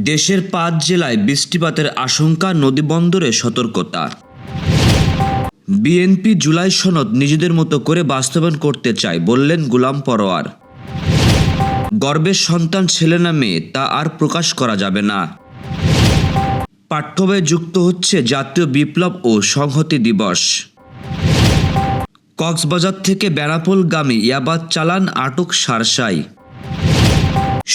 দেশের ৫ জেলায় বৃষ্টিপাতের আশঙ্কা, নদীবন্দরে সতর্কতা। বিএনপি জুলাই সনদ নিজেদের মতো করে বাস্তবায়ন করতে চায়, বললেন গোলাম পরোয়ার। গর্বের সন্তান ছেলে না মেয়ে তা আর প্রকাশ করা যাবে না। পাঠ্যবয়ে যুক্ত হচ্ছে জাতীয় বিপ্লব ও সংহতি দিবস। কক্সবাজার থেকে বেনাপোলগামী ইয়াবা চালান আটক সারসাই।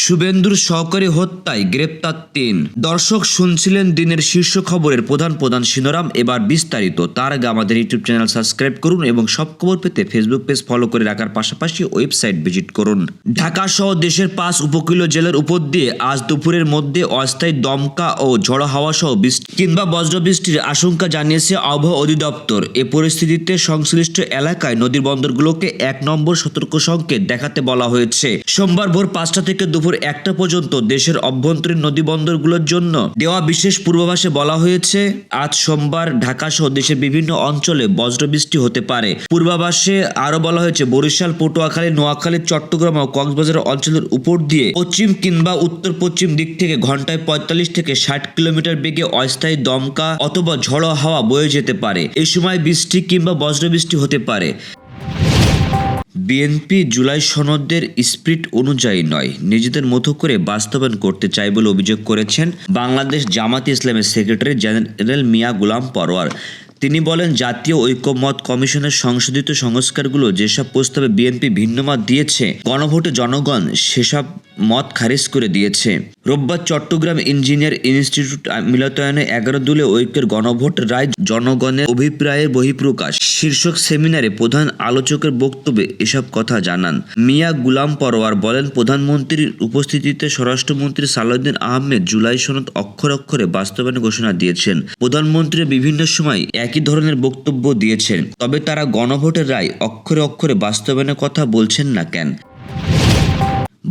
শুভেন্দুর সহকারী হত্যায় গ্রেপ্তার ৩। দর্শক, শুনছিলেন দিনের শীর্ষ খবরের প্রধান শিরোনাম। এবার বিস্তারিত। তার আগে আমাদের ইউটিউব চ্যানেল সাবস্ক্রাইব করুন এবং সব খবর পেতে ফেসবুক পেজ ফলো করে রাখার পাশাপাশি ওয়েবসাইট ভিজিট করুন। ঢাকা সহ দেশের ৫ উপকূলীয় জেলার উপর দিয়ে আজ দুপুরের মধ্যে অস্থায়ী দমকা ও ঝড়ো হাওয়া সহ বৃষ্টি কিংবা বজ্রবৃষ্টির আশঙ্কা জানিয়েছে আবহাওয়া অধিদপ্তর। এ পরিস্থিতিতে সংশ্লিষ্ট এলাকায় নদীর বন্দরগুলোকে ১ নম্বর সতর্ক সংকেত দেখাতে বলা হয়েছে। সোমবার ভোর ৫টা থেকে দুপুর ১টা পর্যন্ত দেশের অভ্যন্তরীণ নদী বন্দরগুলোর জন্য দেওয়া বিশেষ পূর্বাভাসে বলা হয়েছে, আজ সোমবার ঢাকা সহ দেশের বিভিন্ন অঞ্চলে বজ্রবৃষ্টি হতে পারে। পূর্বাভাসে আরো বলা হয়েছে, বরিশাল, পটুয়াখালী, নোয়াখালী, চট্টগ্রাম ও কক্সবাজার অঞ্চলের উপর দিয়ে পশ্চিম কিংবা উত্তর পশ্চিম দিক থেকে ঘন্টায় ৪৫ থেকে ৬০ কিলোমিটার বেগে অস্থায়ী দমকা অথবা ঝড়ো হাওয়া বয়ে যেতে পারে। এই সময় বৃষ্টি কিংবা বজ্রবৃষ্টি হতে পারে। বিএনপি জুলাই সনদের স্পিরিট অনুযায়ী নয়, নিজেদের মতো করে বাস্তবায়ন করতে চায় বলে অভিযোগ করেছেন বাংলাদেশ জামায়াতে ইসলামের সেক্রেটারি জেনারেল মিয়া গোলাম পরোয়ার। তিনি বলেন, জাতীয় ঐকমত্য কমিশনের সংশোধিত সংস্কারগুলো যেসব প্রস্তাবে বিএনপি ভিন্নমত দিয়েছে, গণভোটে জনগণ সেসব মত খারিজ করে দিয়েছে। রোববার চট্টগ্রাম ইঞ্জিনিয়ার ইনস্টিটিউট মিলনায়তনে ১১ দলীয় ঐক্যের গণভোট রায় জনগণের অভিপ্রায়ের বহিঃপ্রকাশ শীর্ষক সেমিনারে প্রধান আলোচকের বক্তব্যে এসব কথা জানান মিয়া গোলাম পরোয়ার। বলেন, প্রধানমন্ত্রীর উপস্থিতিতে স্বরাষ্ট্রমন্ত্রী সালাউদ্দিন আহমেদ জুলাই সনদ অক্ষরে অক্ষরে বাস্তবায়নের ঘোষণা দিয়েছেন। প্রধানমন্ত্রী বিভিন্ন সময় একই ধরনের বক্তব্য দিয়েছেন, তবে তারা গণভোটের রায় অক্ষরে অক্ষরে বাস্তবায়নের কথা বলছেন না কেন?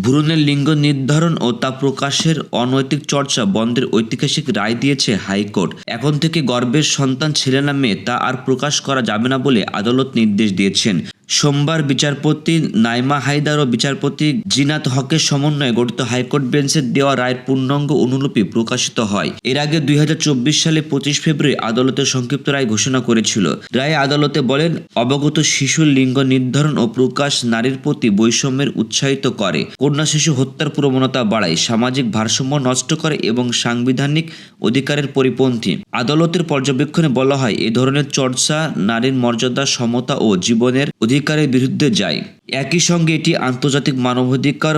ভ্রূণের লিঙ্গ নির্ধারণ ও তা প্রকাশের অনৈতিক চর্চা বন্ধের ঐতিহাসিক রায় দিয়েছে হাইকোর্ট। এখন থেকে গর্ভের সন্তান ছেলে না মেয়ে তা আর প্রকাশ করা যাবে না বলে আদালত নির্দেশ দিয়েছেন। সোমবার বিচারপতি নাইমা হায়দার ও বিচারপতি জিনাত হকের সমন্বয়ে গঠিত হাইকোর্ট বেঞ্চের দেওয়া রায়ের পূর্ণাঙ্গ অনুলিপি প্রকাশিত হয়। এর আগে ২০২৪ সালে ২৫ ফেব্রুয়ারি আদালতের সংক্ষিপ্ত রায় ঘোষণা করেছিল। রায়ে আদালতে বলেন, অবগত শিশুর লিঙ্গ নির্ধারণ ও প্রকাশ নারীর প্রতি বৈষম্যের উৎসাহিত করে, কন্যা শিশু হত্যার প্রবণতা বাড়ায়, সামাজিক ভারসাম্য নষ্ট করে এবং সাংবিধানিক অধিকারের পরিপন্থী। আদালতের পর্যবেক্ষণে বলা হয়, এ ধরনের চর্চা নারীর মর্যাদা, সমতা ও জীবনের অধিকারের বিরুদ্ধে যায়। একই সঙ্গে এটি আন্তর্জাতিক মানবাধিকার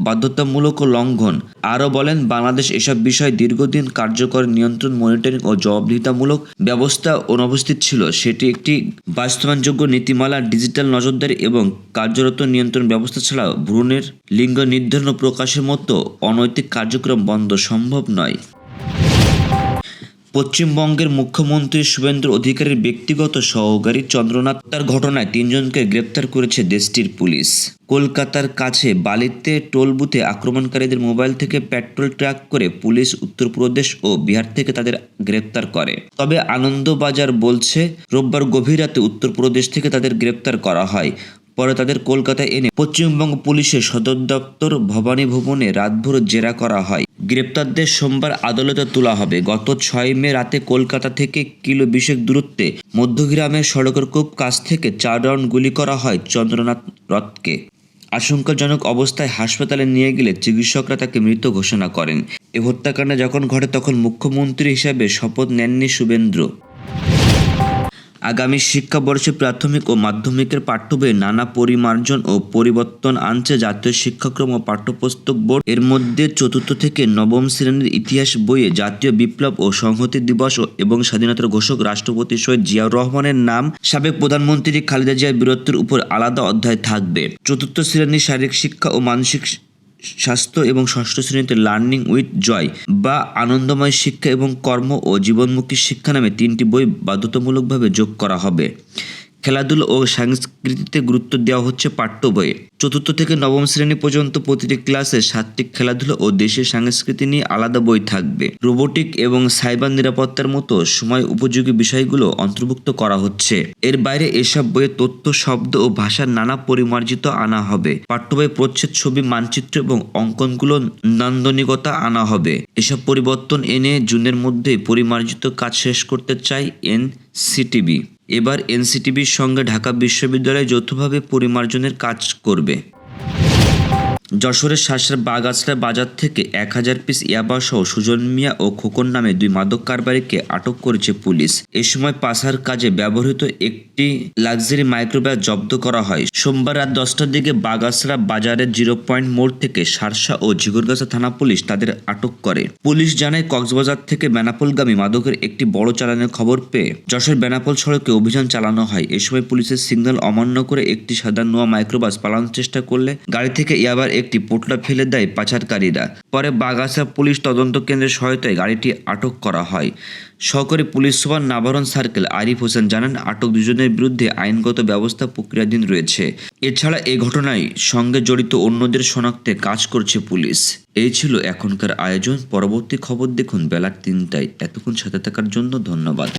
বাধ্যতামূলক লঙ্ঘন। আরও বলেন, বাংলাদেশ এসব বিষয়ে দীর্ঘদিন কার্যকর নিয়ন্ত্রণ, মনিটরিং ও জবাবদিহিতামূলক ব্যবস্থা অনুপস্থিত ছিল। সেটি একটি বাস্তবায়নযোগ্য নীতিমালা, ডিজিটাল নজরদারি এবং কার্যরত নিয়ন্ত্রণ ব্যবস্থা ছাড়াও ভ্রূণের লিঙ্গ নির্ধারণ ও প্রকাশের মতো অনৈতিক কার্যক্রম বন্ধ সম্ভব নয়। পশ্চিমবঙ্গের মুখ্যমন্ত্রী শুভেন্দু অধিকারীর ব্যক্তিগত সহকারী চন্দ্রনাথ হত্যার ঘটনায় ৩ জনকে গ্রেপ্তার করেছে দেশটির পুলিশ। কলকাতার কাছে বালিতে টোল বুথে আক্রমণকারীদের মোবাইল থেকে পেট্রোল ট্র্যাক করে পুলিশ উত্তরপ্রদেশ ও বিহার থেকে তাদের গ্রেপ্তার করে। তবে আনন্দবাজার বলছে, রোববার গভীর রাতে উত্তরপ্রদেশ থেকে তাদের গ্রেপ্তার করা হয়। পরে তাদের কলকাতায় এনে পশ্চিমবঙ্গ পুলিশের সদর দপ্তর ভবানী ভবনে রাতভর জেরা করা হয়। গ্রেপ্তারদের সোমবার আদালতে তোলা হবে। গত ৬ মে রাতে কলকাতা থেকে কিলো ২০ দূরত্বে মধ্যগ্রামের সড়কের খুব কাছ থেকে ৪ রাউন্ড গুলি করা হয় চন্দ্রনাথ রথকে। আশঙ্কাজনক অবস্থায় হাসপাতালে নিয়ে গেলে চিকিৎসকরা তাকে মৃত ঘোষণা করেন। এ হত্যাকাণ্ড যখন ঘটে তখন মুখ্যমন্ত্রী হিসেবে শপথ নেননি শুভেন্দু। আগামী শিক্ষাবর্ষে প্রাথমিক ও মাধ্যমিকের পাঠ্যবইয়ে নানা পরিমার্জন ও পরিবর্তন আনছে জাতীয় শিক্ষাক্রম ও পাঠ্যপুস্তক বোর্ড। এর মধ্যে ৪র্থ থেকে নবম শ্রেণীর ইতিহাস বইয়ে জাতীয় বিপ্লব ও সংহতি দিবস এবং স্বাধীনতার ঘোষক রাষ্ট্রপতি শহীদ জিয়াউর রহমানের নাম, সাবেক প্রধানমন্ত্রী খালেদা জিয়ার বীরত্বের উপর আলাদা অধ্যায় থাকবে। ৪র্থ শ্রেণীর শারীরিক শিক্ষা ও মানসিক স্বাস্থ্য এবং ৬ষ্ঠ শ্রেণীতে লার্নিং উইথ জয় বা আনন্দময় শিক্ষা এবং কর্ম ও জীবনমুখী শিক্ষা নামে ৩টি বই বাধ্যতামূলকভাবে যোগ করা হবে। খেলাধুলা ও সংস্কৃতিতে গুরুত্ব দেওয়া হচ্ছে পাঠ্য বইয়ে। 4th থেকে 9ম শ্রেণী পর্যন্ত প্রতিটি ক্লাসে 7টি খেলাধুলা ও দেশের সংস্কৃতি নিয়ে আলাদা বই থাকবে। রোবোটিক এবং সাইবার নিরাপত্তার মতো সময় উপযোগী বিষয়গুলো অন্তর্ভুক্ত করা হচ্ছে। এর বাইরে এসব বইয়ে তথ্য, শব্দ ও ভাষার নানা পরিমার্জিত আনা হবে। পাঠ্য বই প্রচ্ছদ, ছবি, মানচিত্র এবং অঙ্কনগুলো নান্দনিকতা আনা হবে। এসব পরিবর্তন এনে জুনের মধ্যেই পরিমার্জিত কাজ শেষ করতে চায় এনসিটিবি। এবার এনসিটিবির সঙ্গে ঢাকা বিশ্ববিদ্যালয় যৌথভাবে পরিমার্জনের কাজ করবে। যশোরের শাসার বাগাছড়া বাজার থেকে 1000 পিস ইয়াবাসহ সুজন মিয়া ও খোকন নামে 2 মাদক কারবারিকে আটক করেছে পুলিশ। এ সময় পাচার কাজে ব্যবহৃত একটি লাক্সারি মাইক্রোবাস জব্দ করা হয়। সোমবার রাত 10টার দিকে বাগাছড়া বাজারের 0 পয়েন্ট মোড় থেকে সারসা ও ঝিগরগাছা থানা পুলিশ তাদের আটক করে। পুলিশ জানায়, কক্সবাজার থেকে বেনাপোলগামী মাদকের একটি বড় চালানের খবর পেয়ে যশোর বেনাপোল সড়কে অভিযান চালানো হয়। এ সময় পুলিশের সিগন্যাল অমান্য করে একটি সাদা নোয়া মাইক্রোবাস পালানোর চেষ্টা করলে গাড়ি থেকে ইয়াবার একটি পোটলা ফেলে দেয় পাচারকারীরা। পরে বাগাছড়া পুলিশ তদন্ত কেন্দ্রের সহায়তায় গাড়িটি আটক করা হয়। সহকারী police super Navaron circle Arif Hossain জানান, আটক 2 জনের বিরুদ্ধে আইনগত ব্যবস্থা প্রক্রিয়াধীন রয়েছে। এছাড়া এই ঘটনায় সঙ্গে জড়িত অন্যদের শনাক্তে কাজ করছে পুলিশ। এই ছিল এখনকার আয়োজন। পরবর্তী খবর দেখুন বেলা 3টায়। এতক্ষণ সাথে থাকার জন্য ধন্যবাদ।